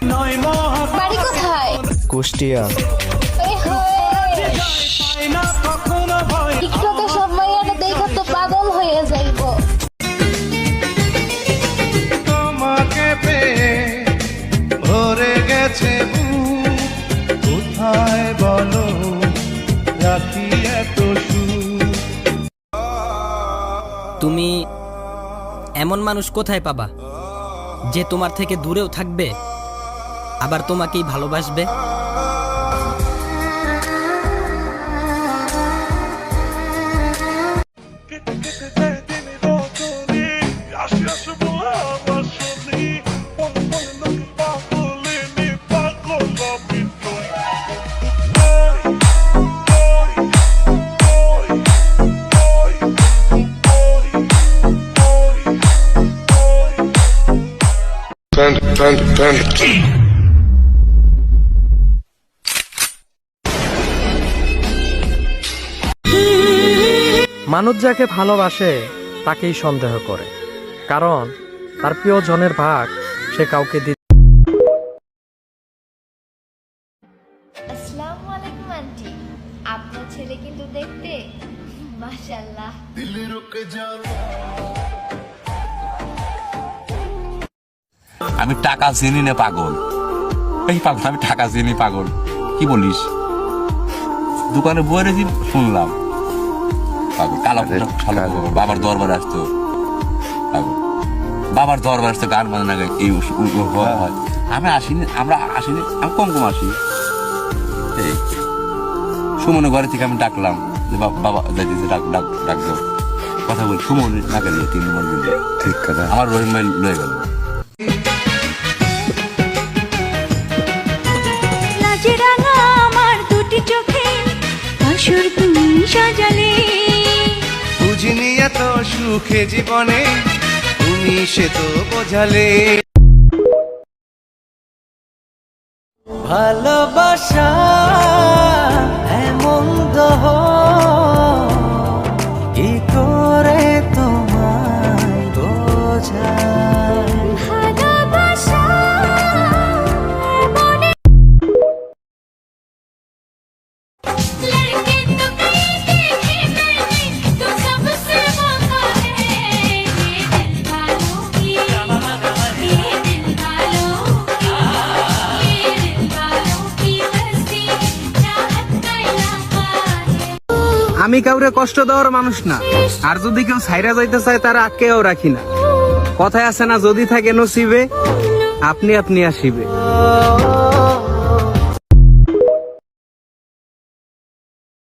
বাড়ি কোথায়? কুষ্টিয়া। টিকটকে সব মাইয়াটা দেখা তো পাগল হয়ে যাইব। তোমাকে পেয়ে ভরে গেছে বুক, কোথায় বলো রাখি এত সুখ। তুমি এমন মানুষ কোথায় পাবা যে তোমার থেকে দূরেও থাকবে আবার তোমাকেই ভালোবাসবে? মানুষ যাকে ভালোবাসে তাকেই সন্দেহ করে, কারণ তার প্রিয়জনের ভাগ সে কাউকে আসসালামু আলাইকুম আন্টি, আপনার ছেলে কিন্তু দেখতে মাশাআল্লাহ। আমি টাকা চিনি না পাগল, এই পাগল আমি টাকা চিনি পাগল। কি বলিস? দোকানে বয়ে রেখি শুনলাম পাগল কালা বাবার দরবার আসতো, পাগল বাবার দরবার আসতো, গান বাজনা এই হয়। আমি আসিনি, আমরা আসিনি, আমি কম কম আসি। এই সুমনের ঘরে থেকে আমি ডাকলাম যে বাবা যাইতেছে, ডাকবো কথা বলি। সুমন না গেলে 3 নম্বর দিন ঠিক কথা আমার রহিম ভাই লয়ে গেল। আমার দুটি চোখে আসর তুমি সাজালে, বুঝিনি এত সুখে জীবনে তুমি সে তো বোঝালে। ভালোবাসা এমন দহ কি করে তোমায় বোঝায়। ভালোবাসা মনে लड़के तो कई देखे मैंने, तो सबसे मौका है ये दिल वालों की, ये दिल वालों की बस्ती चाहत का इलाका है। আমি কাউরে কষ্ট দেওয়ার মানুষ না, আর যদি কেউ ছাইরা যাইতে চায় তারা আটকেও রাখি না। কথায় আছে না, যদি থাকে নসিবে আপনি আপনি আসিবে।